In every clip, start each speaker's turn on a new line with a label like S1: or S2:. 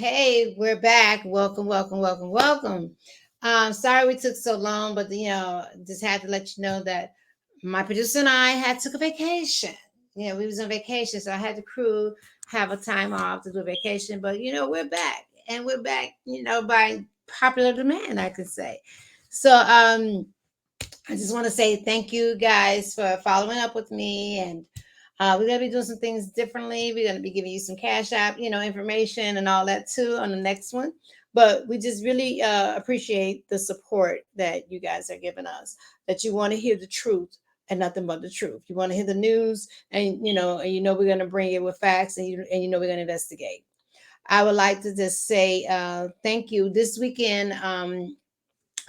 S1: Hey, we're back. Welcome, welcome, welcome, welcome. Sorry we took so long, but just had to let you know that my producer and I had took a vacation. We was on vacation, so I had the crew have a time off to do a vacation. But we're back, and we're back. By popular demand, I could say. So I just want to say thank you guys for following up with me, and we're gonna be doing some things differently. We're gonna be giving you some cash app, information and all that too on the next one. But we just really appreciate the support that you guys are giving us. That you want to hear the truth and nothing but the truth. You want to hear the news, and we're gonna bring it with facts, and we're gonna investigate. I would like to just say thank you this weekend. On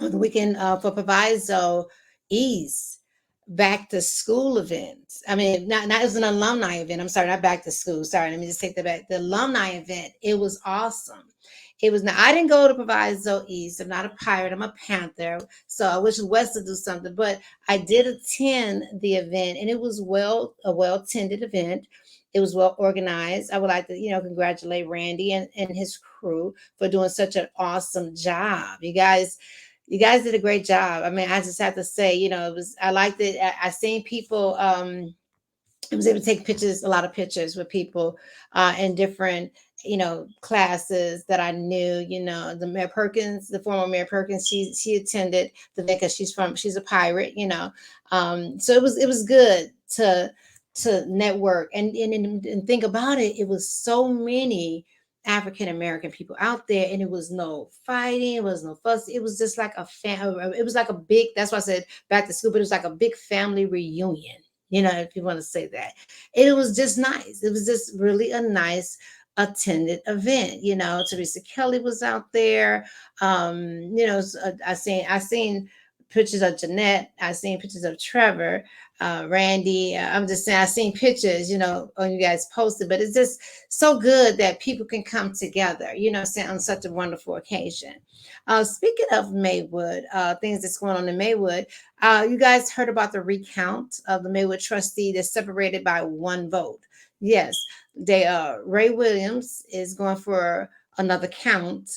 S1: the weekend for Proviso East back to school event. I mean, not as an alumni event. I'm sorry, not back to school. Sorry, let me just take that back. The alumni event. It was awesome. It was. Now I didn't go to Proviso East. I'm not a pirate. I'm a Panther. So I wish West would do something. But I did attend the event, and it was a well attended event. It was well organized. I would like to, congratulate Randy and his crew for doing such an awesome job. You guys did a great job. I mean, I just have to say, it was, I liked it. I seen people, I was able to take pictures, a lot of pictures with people in different, classes that I knew. The Mayor Perkins, the former Mayor Perkins, she attended the event because she's a pirate. So it was good to network and think about it. It was so many African American people out there, and it was no fighting, it was no fuss. It was just like a it was like a big. That's why I said back to school, but it was like a big family reunion. If you want to say that, it was just nice. It was just really a nice attended event. Teresa Kelly was out there. I seen pictures of Jeanette. I seen pictures of Trevor, Randy. I'm just saying, I seen pictures, on you guys posted, but it's just so good that people can come together, on such a wonderful occasion. Speaking of Maywood, things that's going on in Maywood, you guys heard about the recount of the Maywood trustee that's separated by one vote. Yes, Ray Williams is going for another count.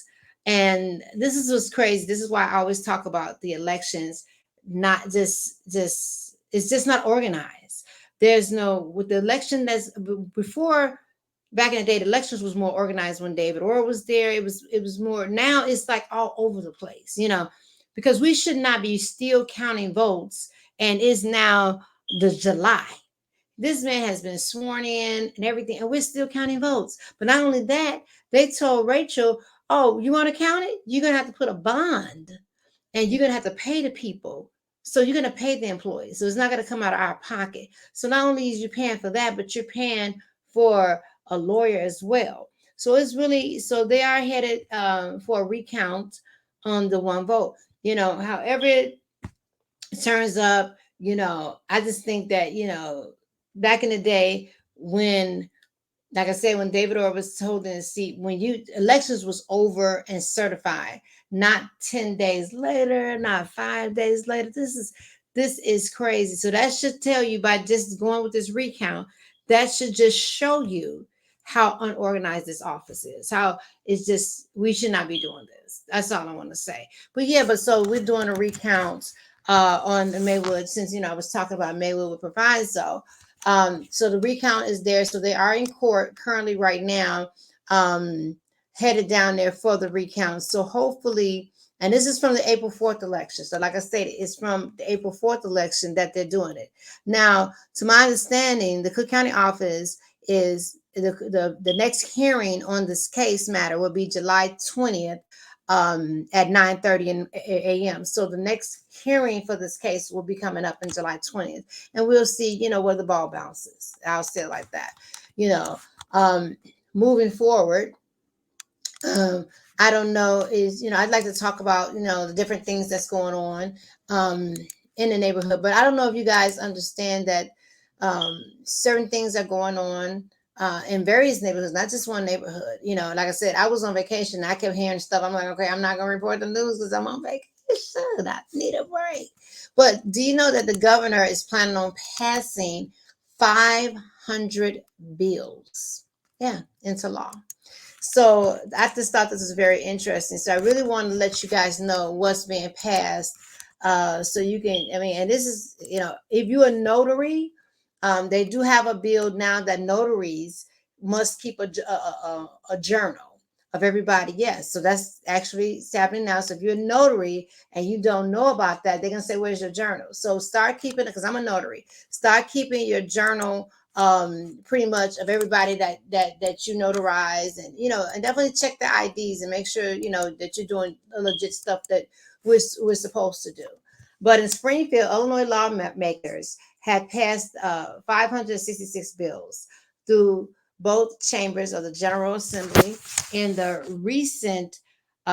S1: And this is what's crazy. This is why I always talk about the elections, not just it's just not organized. There's no with the election that's before. Back in the day, the elections was more organized when David Orr was there. It was more. Now it's like all over the place, because we should not be still counting votes, and it's now the July. This man has been sworn in and everything, and we're still counting votes. But not only that, they told Rachel, "Oh, you want to count it? You're gonna have to put a bond, and you're gonna have to pay the people. So you're gonna pay the employees. So it's not gonna come out of our pocket. So not only is you paying for that, but you're paying for a lawyer as well. So it's really so they are headed for a recount on the one vote. However it turns up, I just think that back in the day when, like I said, when David Orr was holding his seat, when elections was over and certified, not 10 days later, not 5 days later. This is crazy. So that should tell you, by just going with this recount, that should just show you how unorganized this office is. How it's just, we should not be doing this. That's all I want to say. But yeah, but so we're doing a recount on Maywood, since I was talking about Maywood with Proviso. So the recount is there. So they are in court currently right now, headed down there for the recount. So hopefully, and this is from the April 4th election. So like I stated, it's from the April 4th election that they're doing it. Now, to my understanding, the Cook County office is the next hearing on this case matter will be July 20th at 9:30 a.m. So the next hearing for this case will be coming up in July 20th, and we'll see, where the ball bounces. I'll say it like that. You know, um, Moving forward, um, I don't know, I'd like to talk about, the different things that's going on in the neighborhood, but I don't know if you guys understand that certain things are going on in various neighborhoods, not just one neighborhood. Like I said, I was on vacation. I kept hearing stuff. I'm like, okay, I'm not going to report the news because I'm on vacation. I need a break. But do you know that the governor is planning on passing 500 bills? Yeah, into law. So I just thought this was very interesting. So I really want to let you guys know what's being passed. So you can, I mean, and this is, if you're a notary, they do have a bill now that notaries must keep a journal of everybody. Yes. So that's actually happening now. So if you're a notary and you don't know about that, they're going to say, where's your journal? So start keeping it, because I'm a notary. Start keeping your journal, pretty much, of everybody that you notarize, and and definitely check the IDs and make sure that you're doing legit stuff that we're supposed to do. But in Springfield, Illinois, lawmakers had passed 566 bills through both chambers of the General Assembly in the recent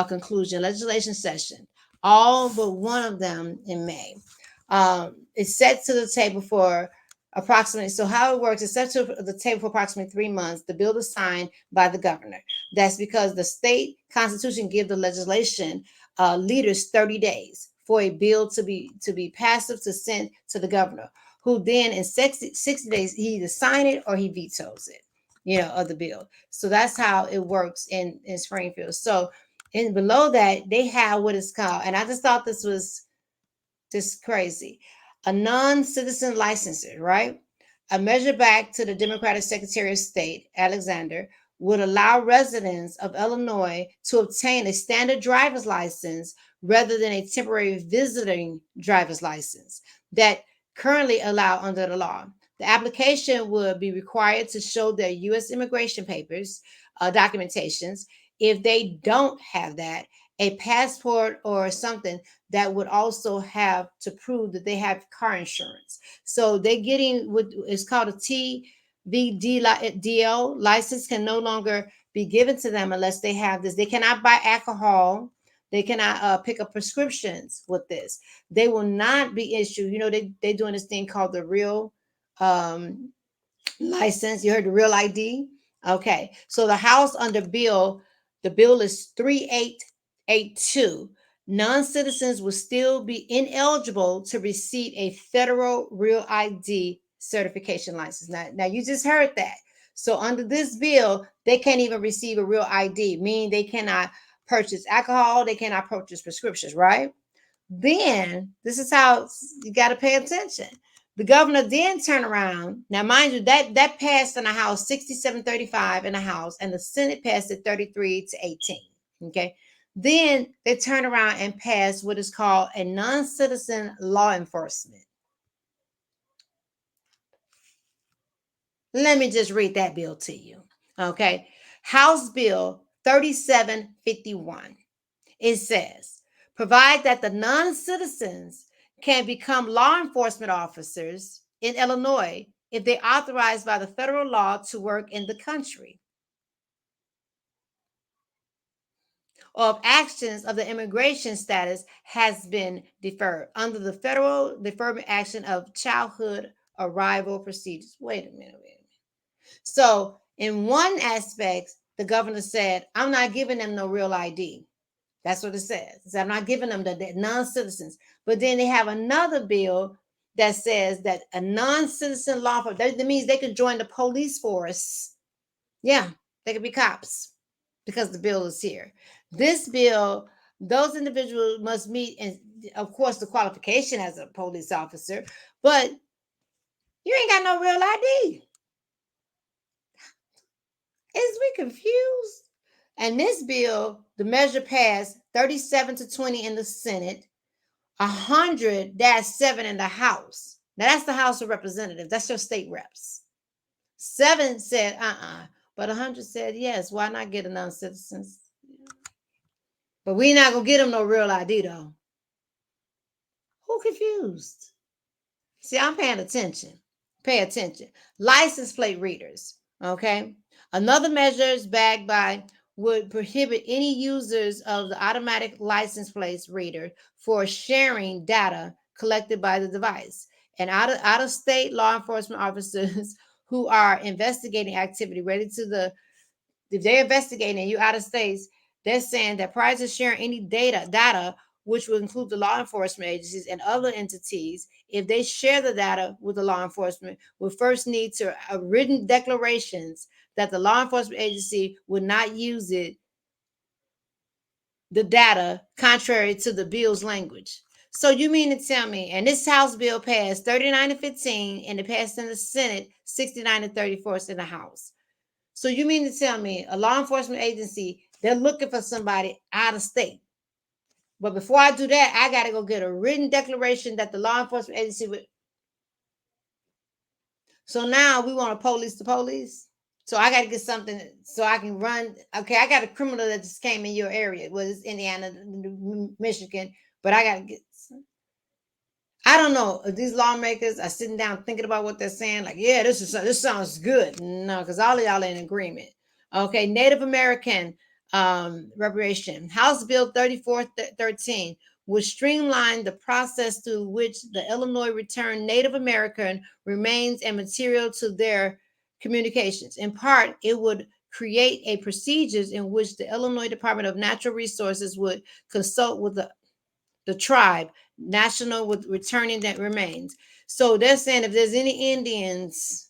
S1: conclusion legislation session, all but one of them in May. It's set to the table for approximately, so how it works, it's set to the table for approximately 3 months. The bill is signed by the governor. That's because the state constitution gives the legislation leaders 30 days for a bill to be passive to send to the governor, who then in 60 days he either sign it or he vetoes it, of the bill. So that's how it works in Springfield. So and below that they have what is called, and I just thought this was just crazy. A non-citizen licensure, right? A measure back to the Democratic Secretary of State, Alexander, would allow residents of Illinois to obtain a standard driver's license rather than a temporary visiting driver's license that currently allowed under the law. The application would be required to show their U.S. immigration papers, documentations. If they don't have that, a passport or something that would also have to prove that they have car insurance. So they're getting what is called a TVDL license, can no longer be given to them unless they have this. They cannot buy alcohol. They cannot pick up prescriptions with this. They will not be issued. They're doing this thing called the real license. You heard the real ID? Okay. So the bill is 3882. Non-citizens will still be ineligible to receive a federal real ID certification license. Now you just heard that. So under this bill, they can't even receive a real ID, meaning they cannot purchase alcohol, they cannot purchase prescriptions, right? Then this is how you got to pay attention. The governor then turned around. Now, mind you, that passed in the House 67-35 in the House, and the Senate passed it 33-18. Okay. Then they turned around and passed what is called a non-citizen law enforcement. Let me just read that bill to you. Okay. House Bill 3751. It says, provide that the non-citizens can become law enforcement officers in Illinois if they're authorized by the federal law to work in the country, or if actions of the immigration status has been deferred under the federal deferment action of childhood arrival procedures. Wait a minute. So in one aspect, the governor said, I'm not giving them no real ID. That's what it says. It says, I'm not giving them the non-citizens. But then they have another bill that says that a non-citizen law firm, that means they could join the police force. Yeah, they could be cops because the bill is here. This bill, those individuals must meet, and of course, the qualification as a police officer, but you ain't got no real ID. Is we confused? And this bill, the measure passed 37-20 in the Senate, 100-7 in the House. Now that's the House of Representatives. That's your state reps. 7 said but 100 said yes. Why not get a non-citizens? But we're not gonna get them no real ID though. Who confused? See, I'm paying attention. Pay attention. License plate readers. Okay. Another measure is backed by would prohibit any users of the automatic license plate reader for sharing data collected by the device. And out of state law enforcement officers who are investigating activity ready to if they're investigating and you out of states, they're saying that prior to sharing any data which will include the law enforcement agencies and other entities, if they share the data with the law enforcement, will first need to written declarations that the law enforcement agency would not use the data contrary to the bill's language. So you mean to tell me, and this House bill passed 39-15, and it passed in the Senate 69-34 in the House. So you mean to tell me a law enforcement agency, they're looking for somebody out of state. But before I do that, I got to go get a written declaration that the law enforcement agency would. So now we want to police the police. So I got to get something so I can run. Okay, I got a criminal that just came in your area. Well, it's Indiana, Michigan, but I got to get. I don't know if these lawmakers are sitting down thinking about what they're saying. Like, yeah, this sounds good. No, because all of y'all are in agreement. Okay, Native American reparation. House Bill 3413 would streamline the process through which the Illinois returned Native American remains and material to their communications. In part, it would create a procedures in which the Illinois Department of Natural Resources would consult with the tribe national with returning that remains. So they're saying if there's any Indians,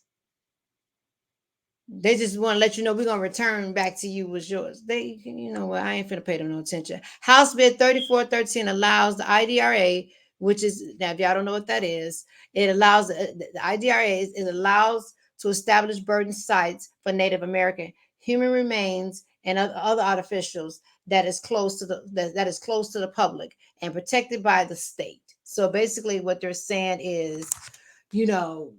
S1: they just want to let you know we're gonna return back to you what's yours. They, you know what? I ain't finna pay them no attention. House Bill 3413 allows the IDRA, which is now if y'all don't know what that is, it allows the IDRA it allows to establish burden sites for Native American human remains and other artificials that is close to that is close to the public and protected by the state. So basically, what they're saying is, you know,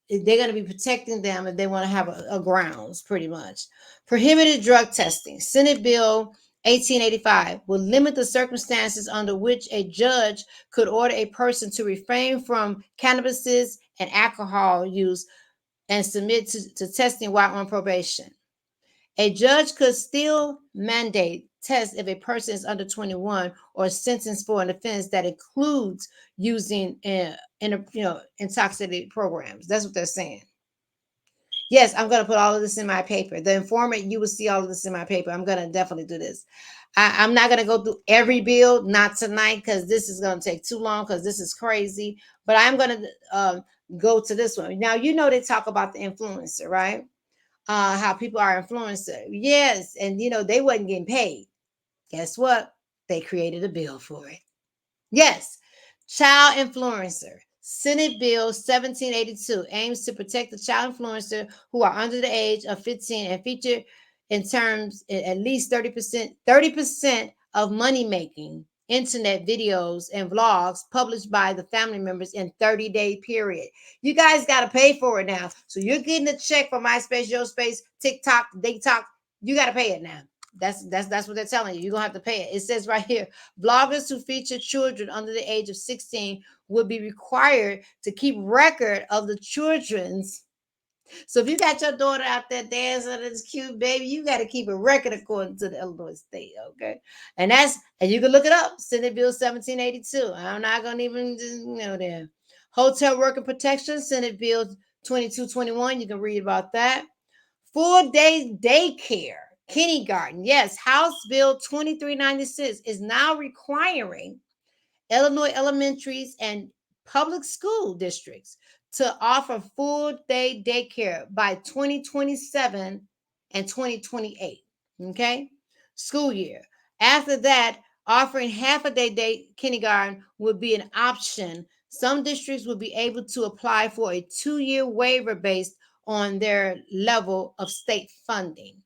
S1: they're going to be protecting them if they want to have a grounds, pretty much. Prohibited drug testing. Senate Bill 1885 will limit the circumstances under which a judge could order a person to refrain from cannabises and alcohol use and submit to testing while on probation. A judge could still mandate tests if a person is under 21 or sentenced for an offense that includes using intoxicating programs. That's what they're saying. Yes, I'm going to put all of this in my paper. The informant, you will see all of this in my paper. I'm going to definitely do this. I'm not going to go through every bill, not tonight, because this is going to take too long, because this is crazy. But I'm going to go to this one. Now, you know, they talk about the influencer, right? How people are influencer. Yes, and you know, they wasn't getting paid. Guess what? They created a bill for it. Yes, child influencer. Senate Bill 1782 aims to protect the child influencer who are under the age of 15 and feature in terms at least 30% of money making internet videos and vlogs published by the family members in 30-day period. You guys got to pay for it now. So you're getting a check for MySpace, YoSpace, TikTok, TikTok. You got to pay it now. That's what they're telling you. You're gonna have to pay it. It says right here, bloggers who feature children under the age of 16 will be required to keep record of the children's. So if you got your daughter out there dancing this cute baby, you got to keep a record according to the Illinois state, okay? And you can look it up, Senate Bill 1782. I'm not gonna even there. Hotel worker protection, Senate Bill 2221. You can read about that. Full day daycare, kindergarten. Yes, House Bill 2396 is now requiring Illinois elementaries and public school districts to offer full day daycare by 2027 and 2028. Okay, school year. After that, offering half a day kindergarten would be an option. Some districts would be able to apply for a 2-year waiver based on their level of state funding.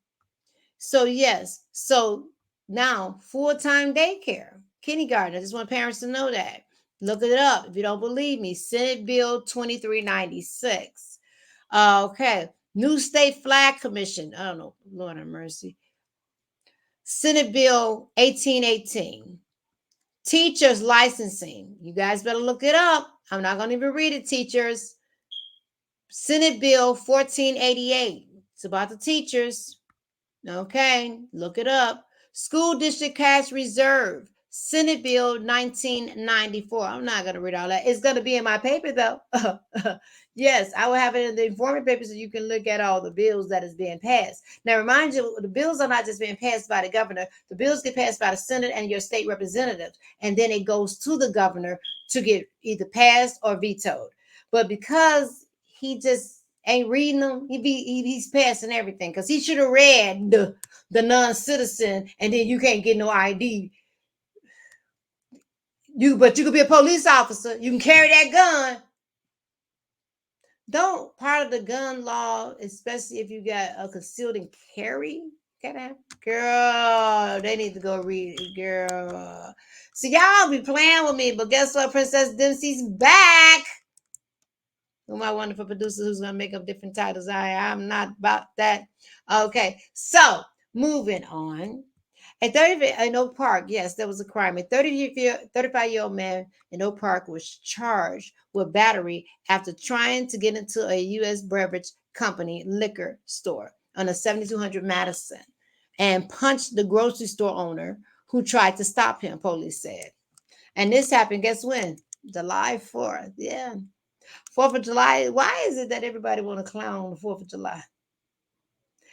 S1: So, yes, so now full-time daycare, kindergarten. I just want parents to know that. Look it up if you don't believe me. Senate Bill 2396. Okay. New State Flag Commission. I don't know. Lord have mercy. Senate Bill 1818. Teachers licensing. You guys better look it up. I'm not going to even read it, teachers. Senate Bill 1488. It's about the teachers. Okay, look it up. School district cash reserve. Senate Bill 1994. I'm not going to read all that. It's going to be in my paper, though. Yes, I will have it in the informant paper so you can look at all the bills that is being passed. Now, remind you, the bills are not just being passed by the governor. The bills get passed by the Senate and your state representatives, and then it goes to the governor to get either passed or vetoed. But because he just ain't reading them, he's passing everything because he should have read the non-citizen, and then you can't get no ID. But you could be a police officer. You can carry that gun. Don't part of the gun law, especially if you got a concealed and carry. Girl, they need to go read it, girl. So y'all be playing with me, but guess what? Princess Dempsey's back. Who my wonderful producer who's gonna make up different titles. I'm not about that. Okay, so moving on. A 30 in Oak Park, yes, there was a crime. A 35-year-old man in Oak Park was charged with battery after trying to get into a U.S. beverage company liquor store on a 7200 Madison and punched the grocery store owner who tried to stop him, police said. And this happened, guess when? July 4th. Yeah. 4th of July. Why is it that everybody want to clown on the 4th of July?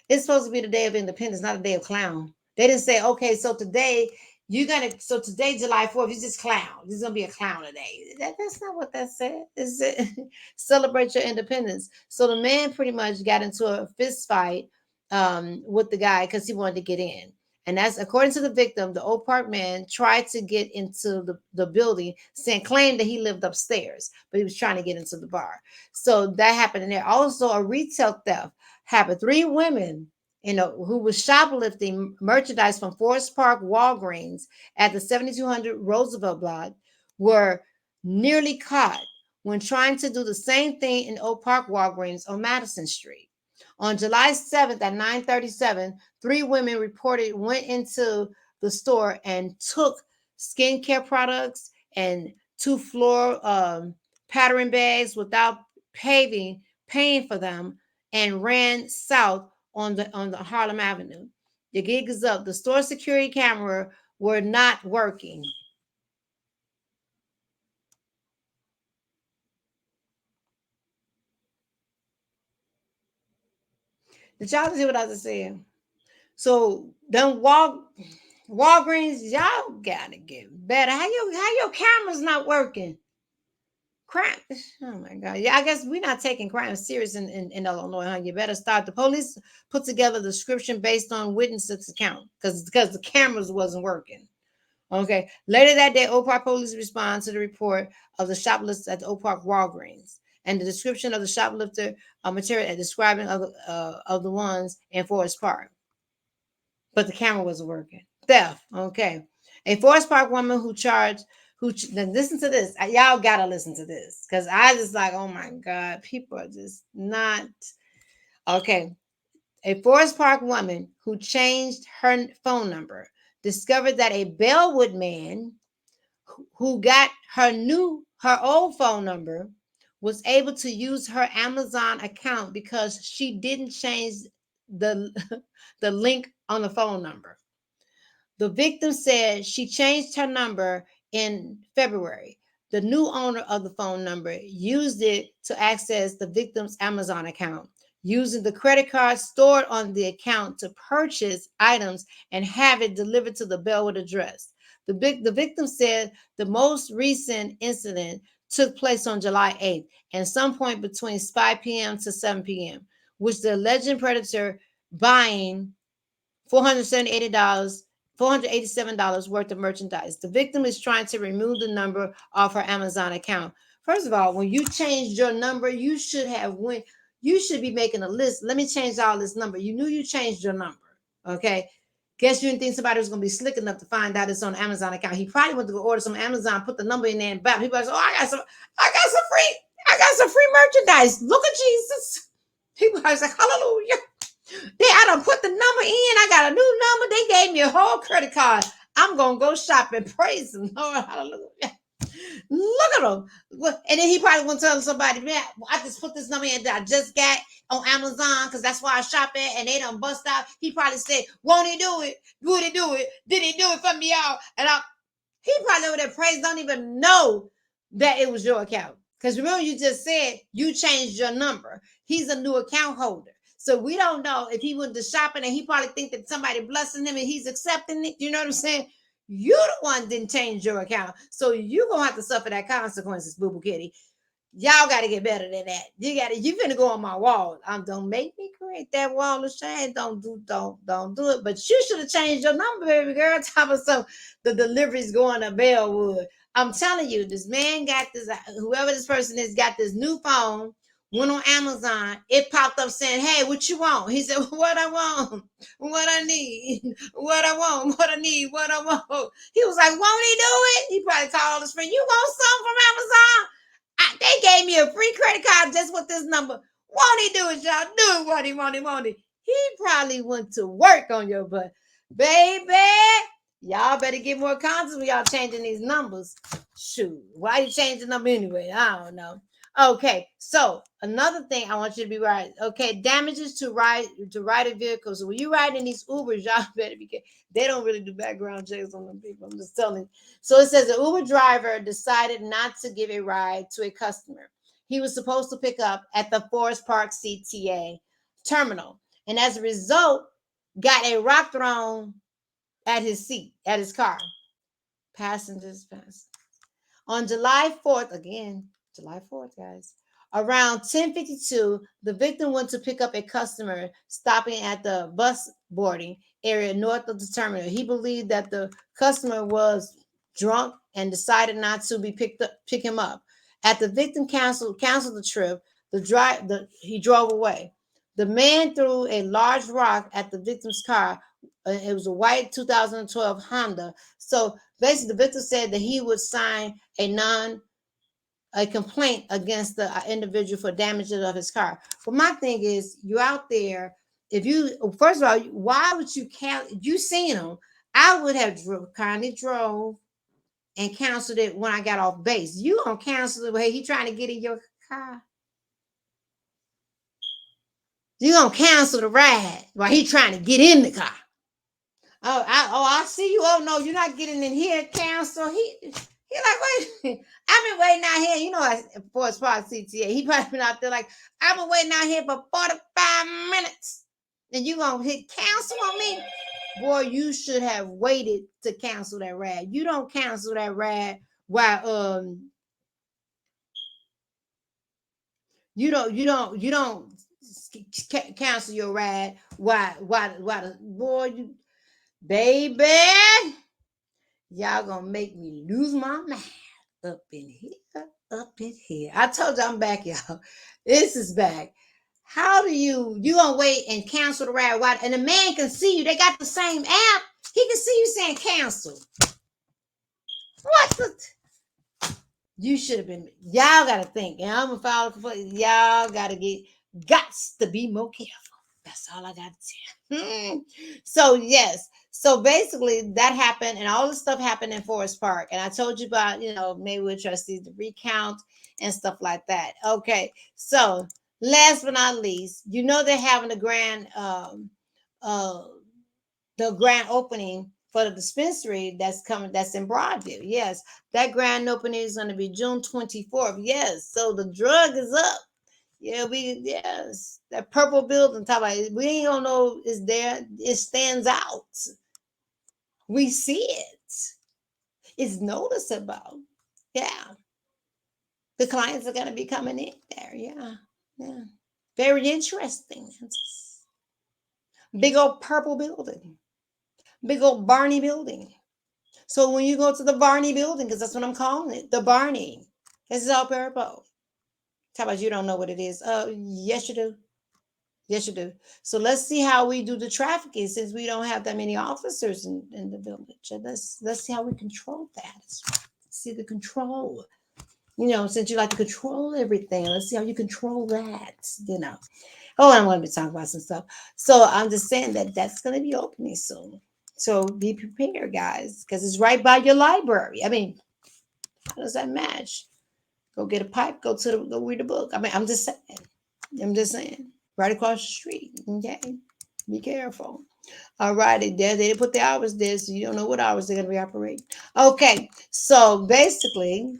S1: It's supposed to be the day of independence, not a day of clown. They didn't say, okay, so today today, July 4th, you just clown. This is gonna be a clown today. That's not what that said. Is it celebrate your independence? So the man pretty much got into a fist fight with the guy because he wanted to get in. And that's according to the victim, the Oak Park man tried to get into the building, saying claimed that he lived upstairs, but he was trying to get into the bar. So that happened in there. Also, a retail theft happened. 3 women, who was shoplifting merchandise from Forest Park Walgreens at the 7200 Roosevelt block, were nearly caught when trying to do the same thing in Oak Park Walgreens on Madison Street. On July 7th at 9:37, 3 women reported went into the store and took skincare products and 2 floor pattern bags without paying for them, and ran south on the Harlem Avenue. The gig is up. The store security camera were not working. Did y'all see what I was saying? So them Walgreens, y'all gotta get better. How your cameras not working? Crime. Oh my God. Yeah, I guess we're not taking crime serious in Illinois, huh? You better start. The police put together the description based on witnesses' account because the cameras wasn't working. Okay. Later that day, Oak Park police respond to the report of the shoplifters at the Oak Park Walgreens and the description of the shoplifter material and describing of the ones in Forest Park. But the camera wasn't working. Theft. Okay. A Forest Park woman then listen to this. Y'all gotta listen to this because I just like, oh my God, people are just not okay. A Forest Park woman who changed her phone number discovered that a Bellwood man who got her old phone number was able to use her Amazon account because she didn't change the the link on the phone number. The victim said she changed her number in February. The new owner of the phone number used it to access the victim's Amazon account, using the credit card stored on the account to purchase items and have it delivered to the Bellwood address. The victim said the most recent incident took place on July 8th and some point between 5 p.m. to 7 p.m., which the alleged predator buying $480 $487 worth of merchandise. The victim is trying to remove the number off her Amazon account. First of all, when you changed your number, you should be making a list. Let me change all this number. You knew you changed your number. Okay. Guess you didn't think somebody was going to be slick enough to find out it's on Amazon account. He probably went to go order some Amazon, put the number in there and back. People are like, oh, I got some free merchandise. Look at Jesus. People are like, hallelujah. I done put the number in. I got a new number. They gave me a whole credit card. I'm gonna go shopping. Praise the Lord. Hallelujah. Look at him. And then he probably gonna tell somebody, man, I just put this number in that I just got on Amazon because that's why I shop at, and they done bust out. He probably said, won't he do it? Would he do it? Did he do it for me, y'all? And He probably over there praise don't even know that it was your account. Because remember, you just said you changed your number. He's a new account holder. So we don't know if he went to shopping and he probably think that somebody blessing him and he's accepting it. You know what I'm saying? You the one didn't change your account. So you gonna have to suffer that consequences, boo boo kitty. Y'all got to get better than that. You finna go on my wall. Don't make me create that wall of shame. Don't do it. But you should have changed your number, baby girl. Top of some the deliveries going to Bellwood. I'm telling you, this man got this. Whoever this person is got this new phone. Went on Amazon. It popped up saying, "Hey, what you want?" He said, "What I want, what I need, what I want, what I need, what I want." He was like, "Won't he do it?" He probably called his friend. "You want something from Amazon?" They gave me a free credit card just with this number. Won't he do it, y'all? Do it, won't he? He probably went to work on your butt. Baby, y'all better get more conscious when y'all changing these numbers. Shoot, why you changing the number anyway? I don't know. Okay, so another thing I want you to be right. Okay, damages to ride vehicles. So when you riding these Ubers, y'all better be careful. They don't really do background checks on them people. I'm just telling you. So it says the Uber driver decided not to give a ride to a customer he was supposed to pick up at the Forest Park CTA terminal, and as a result, got a rock thrown at his seat, at his car. Passengers pass. On July 4th, again, July 4th, guys, around 10:52, the victim went to pick up a customer stopping at the bus boarding area north of the terminal. He believed that the customer was drunk and decided not to pick him up. After the victim canceled the trip, he drove away. The man threw a large rock at the victim's car. It was a white 2012 Honda. So basically, the victim said that he would sign a complaint against the individual for damages of his car. But my thing is, you out there. If you first of all, why would you seen him? I would have kindly drove and canceled it when I got off base. You gonna cancel it? Hey, he trying to get in your car. You gonna cancel the ride while he trying to get in the car? I see you. Oh no, you're not getting in here. Cancel. He like, wait. I've been waiting out here. You know, for his part CTA, he probably been out there like, I've been waiting out here for 45 minutes, and you gonna hit cancel on me? Boy, you should have waited to cancel that ride. You don't cancel that ride while you don't cancel your ride. Why the boy you baby, y'all gonna make me lose my mind up in here, up in here. I told you I'm back, y'all. This is back. How do you gonna wait and cancel the ride? Why? And the man can see you. They got the same app. He can see you saying cancel. What the? You should have been. Y'all gotta think. And I'm gonna follow the y'all gots to be more careful. That's all I got to tell. So yes. So basically that happened and all this stuff happened in Forest Park. And I told you about, Maywood trustees, the recount and stuff like that. Okay. So last but not least, they're having uh the grand opening for the dispensary that's in Broadview. Yes, that grand opening is going to be June 24th. Yes, so the drug is up. Yeah, yes, that purple building top about it, we ain't gonna know it's there. It stands out. We see it. It's noticeable. Yeah. The clients are gonna be coming in there. Yeah. Yeah. Very interesting. Big old purple building. Big old Barney building. So when you go to the Barney building, because that's what I'm calling it, the Barney, this is all purple. How about you don't know what it is? Yes, you do. Yes, you do. So let's see how we do the trafficking since we don't have that many officers in the village. And let's see how we control that. Let's see the control. Since you like to control everything, let's see how you control that. Oh, I'm going to be talking about some stuff. So I'm just saying that's going to be opening soon. So be prepared, guys, because it's right by your library. I mean, how does that match? Go get a pipe, go read a book. I mean, I'm just saying. Right across the street. Okay. Be careful. All righty, there they didn't put the hours there, so you don't know what hours they're gonna be operating. Okay, so basically,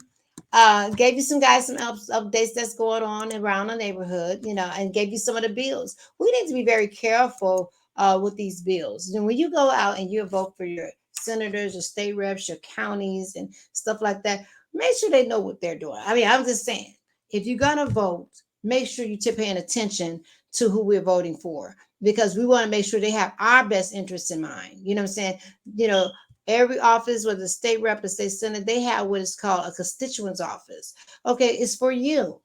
S1: gave you some guys some updates that's going on around the neighborhood, and gave you some of the bills. We need to be very careful with these bills. And when you go out and you vote for your senators, your state reps, your counties, and stuff like that, make sure they know what they're doing. I mean, I'm just saying, if you're gonna vote, make sure you're paying attention to who we're voting for, because we want to make sure they have our best interests in mind. You know what I'm saying? You know, every office, whether the state rep or state senate, they have what is called a constituent's office. Okay, it's for you.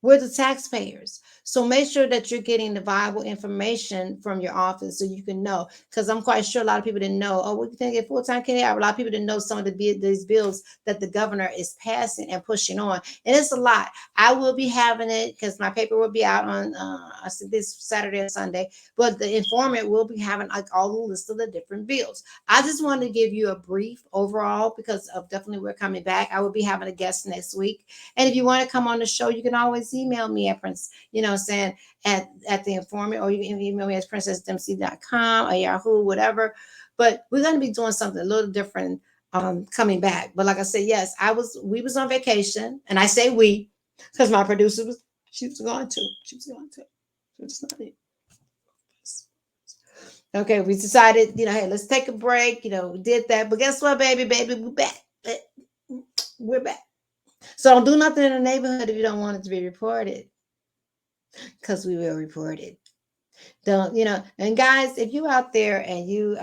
S1: We're the taxpayers. So make sure that you're getting the viable information from your office so you can know. Because I'm quite sure a lot of people didn't know, oh, we can get full-time care. A lot of people didn't know some of these bills that the governor is passing and pushing on. And it's a lot. I will be having it because my paper will be out on I said this Saturday and Sunday. But the informant will be having like all the list of the different bills. I just wanted to give you a brief overall because of definitely we're coming back. I will be having a guest next week. And if you want to come on the show, you can always email me at Prince, saying at the informant, or you can email me at princessdempsey.com or Yahoo, whatever. But we're going to be doing something a little different coming back. But like I said, yes, we was on vacation, and I say we because my producer she was going to. She was going to. It's not it. Okay, we decided, hey, let's take a break. We did that. But guess what, baby, we're back. We're back. So don't do nothing in the neighborhood if you don't want it to be reported, because we will report it. Don't, and guys, if you out there and you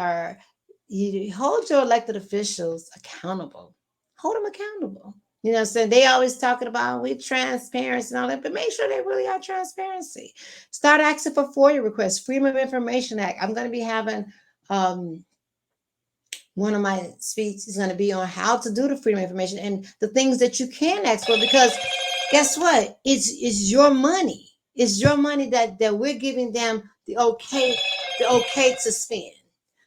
S1: hold your elected officials accountable, hold them accountable. You know what I'm saying? They always talking about we transparency and all that, but make sure they really are transparency. Start asking for FOIA requests, Freedom of Information Act. I'm going to be having one of my speeches is going to be on how to do the freedom of information and the things that you can ask for, because guess what? It's your money. It's your money that we're giving them the okay to spend.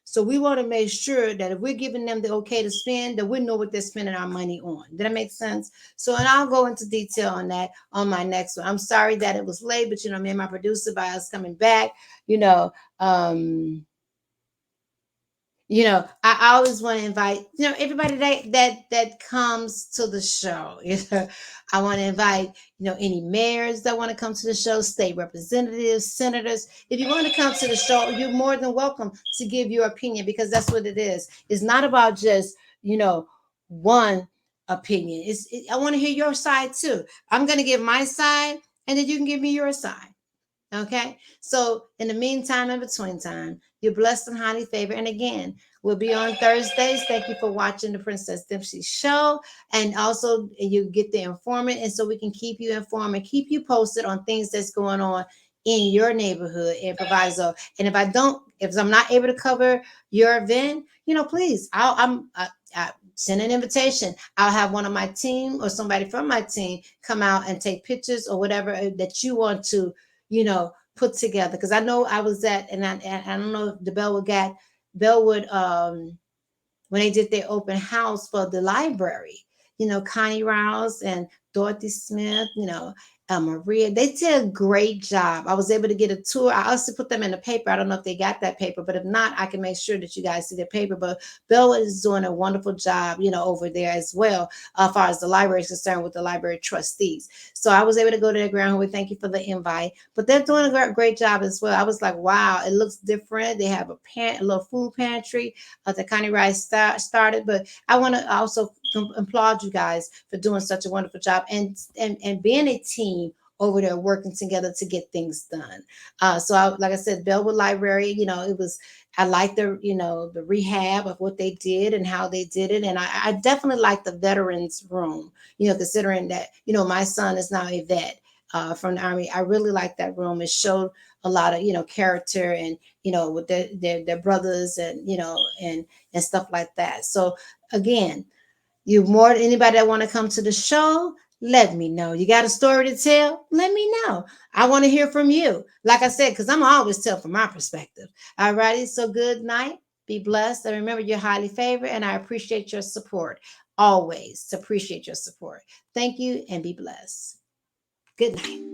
S1: So we want to make sure that if we're giving them the okay to spend, that we know what they're spending our money on. Did that make sense? So, and I'll go into detail on that on my next one. I'm sorry that it was late, but me and my producer, by us coming back, um, I always want to invite, everybody that comes to the show. I want to invite, any mayors that want to come to the show, state representatives, senators. If you want to come to the show, you're more than welcome to give your opinion, because that's what it is. It's not about just, one opinion. I want to hear your side too. I'm going to give my side, and then you can give me your side. Okay. So in the meantime, in between time, you're blessed and highly favored. And again, we'll be on Thursdays. Thank you for watching the Princess Dempsey Show. And also you get the informant. And so we can keep you informed and keep you posted on things that's going on in your neighborhood in Proviso. And if I'm not able to cover your event, please, I send an invitation. I'll have one of my team or somebody from my team come out and take pictures or whatever that you want to put together. Because I know I was at, and I don't know if the Bellwood, when they did their open house for the library, Connie Rouse and Dorothy Smith, Maria, they did a great job. I was able to get a tour. I also put them in the paper. I don't know if they got that paper, but if not, I can make sure that you guys see the paper. But Bellwood is doing a wonderful job, over there as well, as far as the library is concerned, with the library trustees. So I was able to go to their ground. We thank you for the invite. But they're doing a great job as well. I was like, wow, it looks different. They have a little food pantry that Connie Rice started. But I want to also applaud you guys for doing such a wonderful job and being a team over there working together to get things done. Like I said, Bellwood Library, I like the rehab of what they did and how they did it. And I definitely like the veterans room, considering that, my son is now a vet from the Army. I really like that room. It showed a lot of, character and, with their brothers and, and stuff like that. So again, you more than anybody that want to come to the show, let me know. You got a story to tell? Let me know. I want to hear from you. Like I said, because I'm always tell from my perspective. All righty. So good night. Be blessed. And remember, you're highly favored. And I appreciate your support. Always appreciate your support. Thank you and be blessed. Good night.